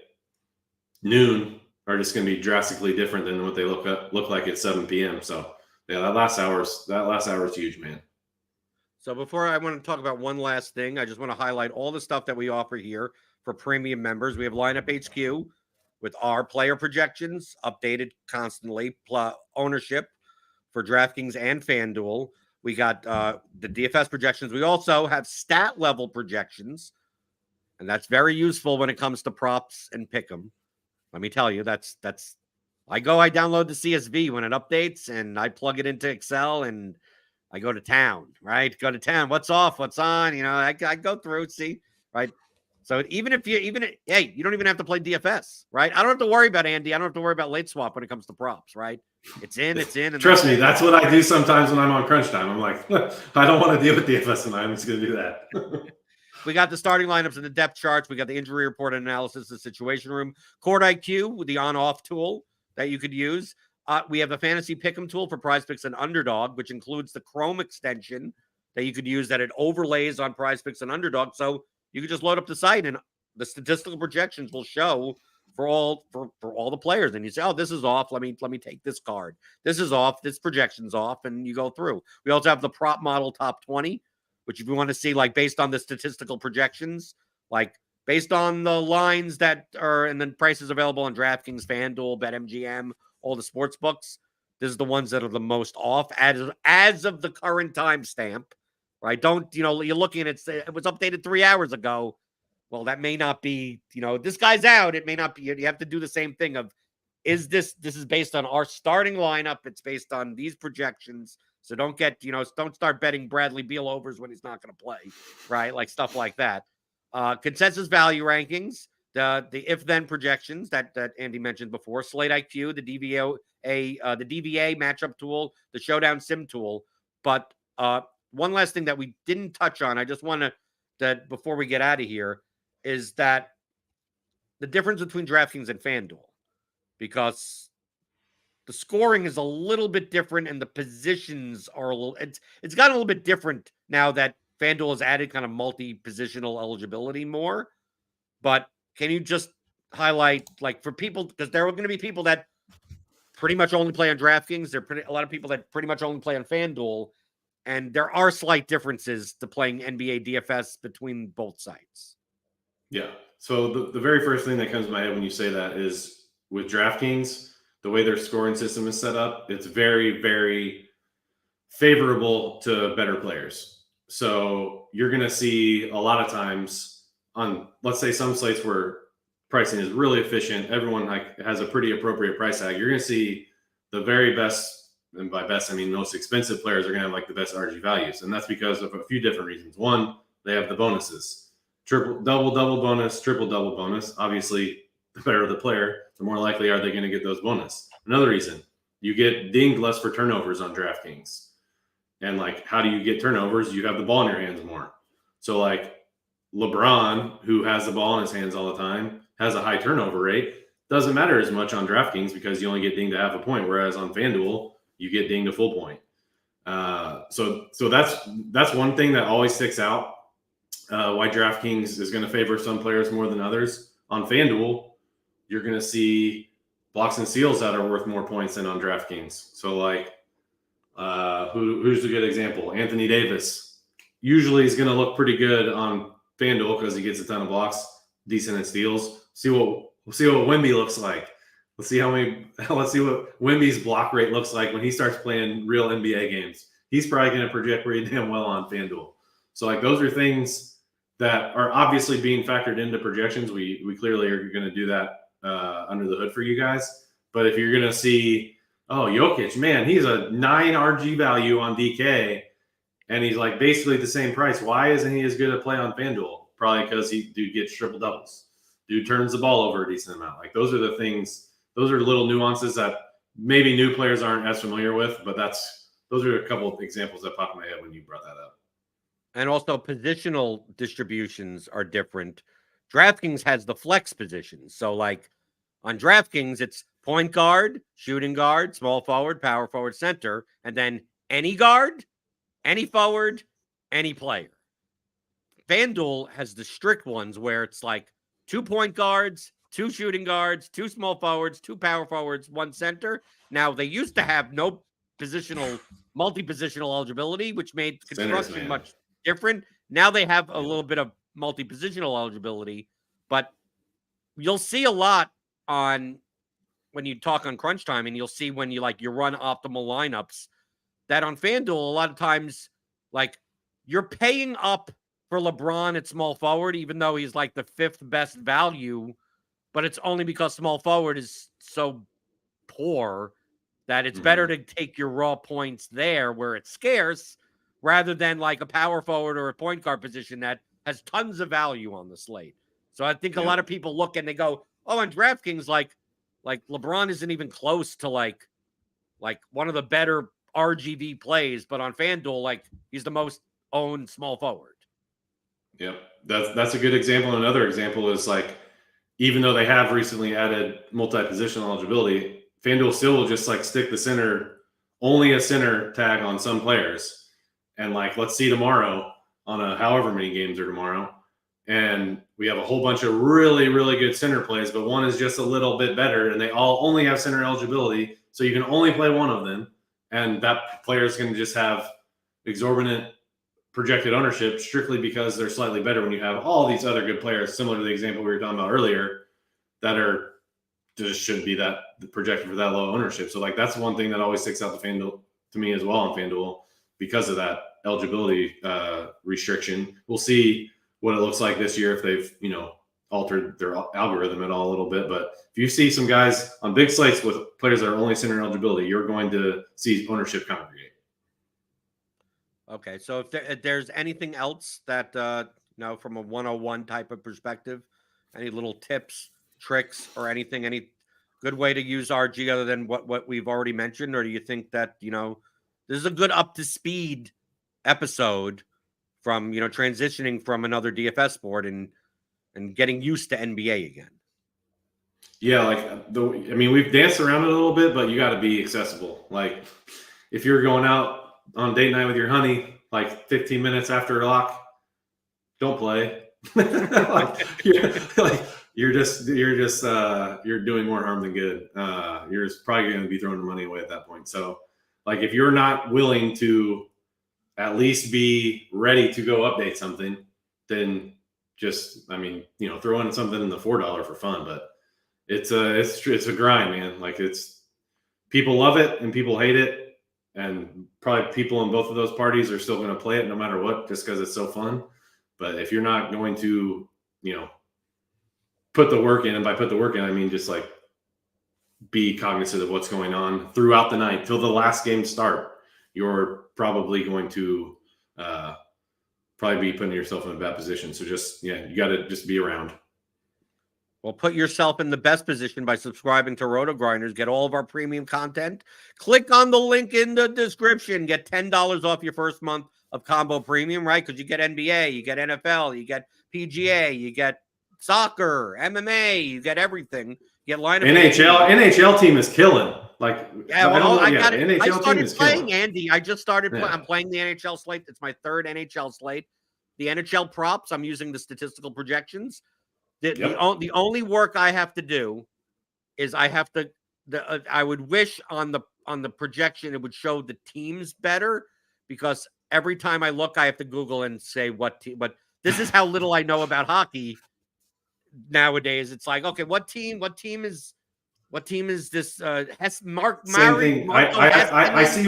noon are just going to be drastically different than what they look like at 7 p.m. So yeah, that last hour is huge, man. So before I want to talk about one last thing, I just want to highlight all the stuff that we offer here for premium members. We have Lineup HQ with our player projections updated constantly, plus ownership for DraftKings and FanDuel. We got the DFS projections. We also have stat level projections, and that's very useful when it comes to props and pick 'em. Let me tell you, that's I download the CSV when it updates, and I plug it into Excel, and I go to town, right? Go to town. What's off? What's on? I go through, see, right? So hey, you don't even have to play DFS, right? I don't have to worry about Andy. I don't have to worry about late swap when it comes to props, right? It's in. And trust me, that's what I do sometimes when I'm on crunch time. I'm like, I don't want to deal with DFS tonight. I'm just going to do that. We got the starting lineups and the depth charts. We got the injury report analysis, the situation room, Court IQ with the on-off tool that you could use. We have a fantasy pick'em tool for Prize Picks and Underdog, which includes the Chrome extension that you could use that it overlays on Prize Picks and Underdog. So you could just load up the site and the statistical projections will show for all the players. And you say, oh, this is off. Let me take this card. This is off. This projection's off. And you go through. We also have the prop model top 20, which if you want to see, like, based on the statistical projections, like based on the lines that are and then prices available on DraftKings, FanDuel, BetMGM, all the sports books, this is the ones that are the most off as of the current timestamp, right? Don't, you're looking at it was updated 3 hours ago. Well, that may not be, this guy's out. It may not be. You have to do the same thing of, this is based on our starting lineup. It's based on these projections. So don't don't start betting Bradley Beal overs when he's not going to play, right? Like stuff like that. Consensus value rankings, the if-then projections that Andy mentioned before, Slate IQ, the DVA matchup tool, the Showdown Sim tool. But one last thing that we didn't touch on, I just want to, before we get out of here, is that the difference between DraftKings and FanDuel, because the scoring is a little bit different and the positions are it's gotten a little bit different now that FanDuel has added kind of multi-positional eligibility more. But can you just highlight, like, for people, because there are going to be people that pretty much only play on DraftKings. A lot of people that pretty much only play on FanDuel, and there are slight differences to playing NBA DFS between both sites. Yeah. So the very first thing that comes to my head when you say that is with DraftKings, the way their scoring system is set up, it's very, very favorable to better players. So you're going to see a lot of times on, let's say, some sites where pricing is really efficient, everyone has a pretty appropriate price tag. You're going to see the very best, and by best I mean most expensive players are going to have like the best RG values, and that's because of a few different reasons. One, they have the bonuses: double bonus, triple double bonus. Obviously, the better the player, the more likely are they going to get those bonus. Another reason, you get dinged less for turnovers on DraftKings. And like, how do you get turnovers? You have the ball in your hands more. So like LeBron, who has the ball in his hands all the time, has a high turnover rate. Doesn't matter as much on DraftKings because you only get dinged to half a point, whereas on FanDuel, you get dinged a full point. So that's one thing that always sticks out. Why DraftKings is going to favor some players more than others. On FanDuel, you're going to see blocks and steals that are worth more points than on DraftKings. So like, who's a good example? Anthony Davis usually is going to look pretty good on FanDuel because he gets a ton of blocks, decent at steals. We'll see what Wemby looks like. Let's see what Wemby's block rate looks like when he starts playing real NBA games. He's probably going to project pretty damn well on FanDuel. So like, those are things that are obviously being factored into projections. We clearly are going to do that under the hood for you guys. But if you're going to see, oh, Jokic, man, he's a 9 RG value on DK, and he's like basically the same price. Why isn't he as good at play on FanDuel? Probably because dude gets triple doubles. Dude turns the ball over a decent amount. Like, those are the things, those are little nuances that maybe new players aren't as familiar with, but those are a couple of examples that popped in my head when you brought that up. And also positional distributions are different. DraftKings has the flex positions. So like on DraftKings, it's point guard, shooting guard, small forward, power forward, center, and then any guard, any forward, any player. FanDuel has the strict ones where it's like 2 point guards, 2 shooting guards, 2 small forwards, 2 power forwards, 1 center. Now, they used to have no multi-positional eligibility, which made construction much different. Now they have a little bit of multi-positional eligibility, but you'll see a lot on when you talk on crunch time, and you'll see when you run optimal lineups, that on FanDuel, a lot of times, like, you're paying up for LeBron at small forward, even though he's like the 5th best value, but it's only because small forward is so poor that it's better to take your raw points there where it's scarce rather than like a power forward or a point guard position that has tons of value on the slate. So I think a lot of people look and they go, oh, on DraftKings, like LeBron isn't even close to like one of the better RGV plays, but on FanDuel, like he's the most owned small forward. Yep. That's a good example. Another example is like, even though they have recently added multi-position eligibility, FanDuel still will just like stick the only a center tag on some players. And like, let's see tomorrow on however many games are tomorrow. And we have a whole bunch of really, really good center plays, but one is just a little bit better and they all only have center eligibility. So you can only play one of them. And that player is going to just have exorbitant projected ownership strictly because they're slightly better when you have all these other good players, similar to the example we were talking about earlier, that are just shouldn't be that projected for that low ownership. So like that's one thing that always sticks out to FanDuel to me as well on FanDuel because of that eligibility restriction. We'll see what it looks like this year if they've altered their algorithm at all a little bit. But if you see some guys on big slates with players that are only center eligibility, you're going to see ownership congregate. Okay, so if there's anything else that from a 101 type of perspective, any little tips, tricks, or anything, any good way to use RG other than what we've already mentioned, or do you think that this is a good up to speed episode from transitioning from another DFS sport and getting used to NBA again? Yeah, we've danced around it a little bit, but you got to be accessible. Like if you're going out on date night with your honey, like 15 minutes after lock, don't play. You're doing more harm than good. You're probably going to be throwing the money away at that point. So like, if you're not willing to at least be ready to go update something, then just, throw in something in the $4 for fun, but it's a grind, man. Like people love it and people hate it. And probably people in both of those parties are still going to play it no matter what, just because it's so fun. But if you're not going to, put the work in, and by put the work in, I mean just like be cognizant of what's going on throughout the night till the last game start, you're probably going to probably be putting yourself in a bad position. So you got to just be around. Well, put yourself in the best position by subscribing to RotoGrinders. Get all of our premium content. Click on the link in the description. Get $10 off your first month of Combo Premium, right? Because you get NBA, you get NFL, you get PGA, you get soccer, MMA, you get everything. You get lineup. NHL team is killing. Like, yeah, well, I got it. I started playing, killing. Andy. I just started. I'm playing the NHL slate. It's my 3rd NHL slate. The NHL props. I'm using the statistical projections. The only work I have to do is I have to. I would wish on the projection it would show the teams better, because every time I look, I have to Google and say what team. But this is how little I know about hockey nowadays. It's like, okay, what team is this? Mark Same thing. I see.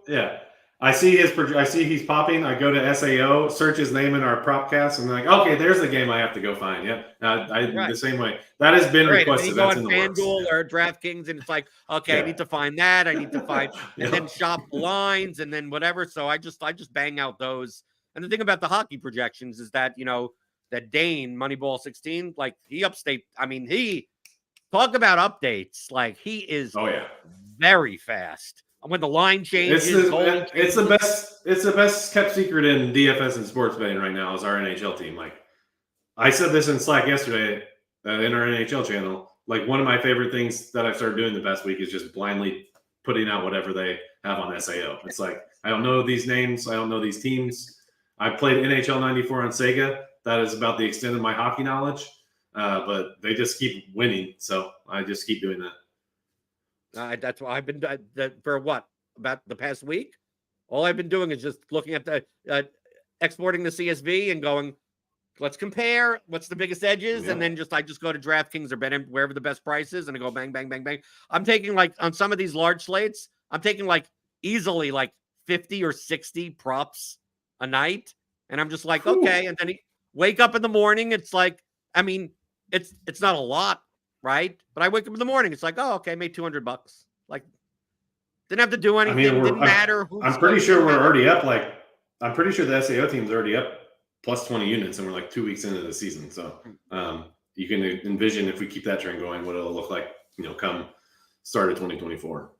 Yeah. I see he's popping. I go to SAO, search his name in our propcast, and I'm like, okay, there's the game I have to go find. Yep. The same way. That has been requested. That's in the FanDuel or DraftKings, and it's like, okay, I need to find that. I need to find, and then shop lines, and then whatever. So I just bang out those. And the thing about the hockey projections is that that Dane Moneyball 16, like he upstate. I mean, he talk about updates. Like he is. Oh yeah. Very fast. When the line changes, it's the best kept secret in DFS and sports betting right now is our NHL team. Like I said this in Slack yesterday in our NHL channel. Like one of my favorite things that I've started doing the past week is just blindly putting out whatever they have on SAO. It's like I don't know these names, I don't know these teams. I played NHL 94 on Sega. That is about the extent of my hockey knowledge, but they just keep winning, so I just keep doing that. That's why I've been for about the past week. All I've been doing is just looking at the exporting the CSV and going, let's compare what's the biggest edges, and then I just go to DraftKings or bet wherever the best price is, and I go bang, bang, bang, bang. I'm taking like on some of these large slates, I'm taking like easily like 50 or 60 props a night. And I'm just like, okay. And then he wake up in the morning. It's like, I mean, it's not a lot, right? But I wake up in the morning. It's like, oh, okay, I made $200. Like, didn't have to do anything. Didn't matter. I'm pretty sure we're already up. Like, I'm pretty sure the SAO team's already up plus 20 units, and we're like 2 weeks into the season. So you can envision if we keep that trend going, what it'll look like, come start of 2024.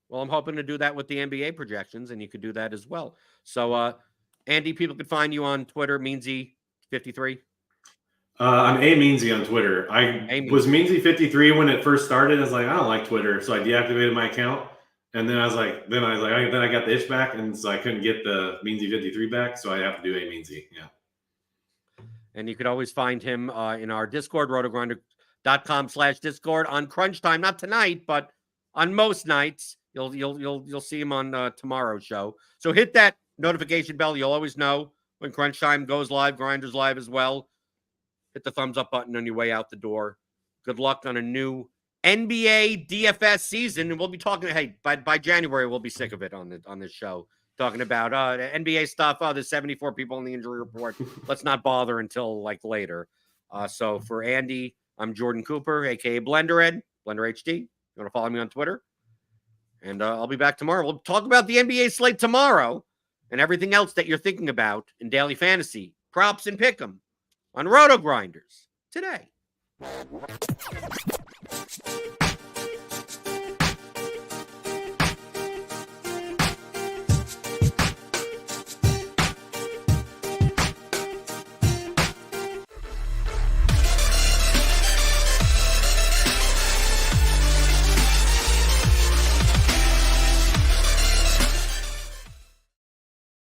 Well, I'm hoping to do that with the NBA projections, and you could do that as well. So, Andy, people could find you on Twitter, Meansy53. I'm Meansy on Twitter. Was Meansy53 when it first started. I was like, I don't like Twitter, so I deactivated my account. And then I got the itch back, and so I couldn't get the Meansy53 back, so I have to do Meansy. Yeah. And you could always find him in our Discord, rotogrinder.com/Discord on crunch time. Not tonight, but on most nights, you'll see him on tomorrow's show. So hit that notification bell. You'll always know when crunch time goes live. Grinders live as well. Hit the thumbs up button on your way out the door. Good luck on a new NBA DFS season, and we'll be talking. Hey, by January, we'll be sick of it on this show, talking about NBA stuff. Oh, there's 74 people in the injury report. Let's not bother until like later. So for Andy, I'm Jordan Cooper, aka BlenderHD, BlenderHD. You want to follow me on Twitter? And I'll be back tomorrow. We'll talk about the NBA slate tomorrow and everything else that you're thinking about in daily fantasy, props, and pick'em on RotoGrinders today.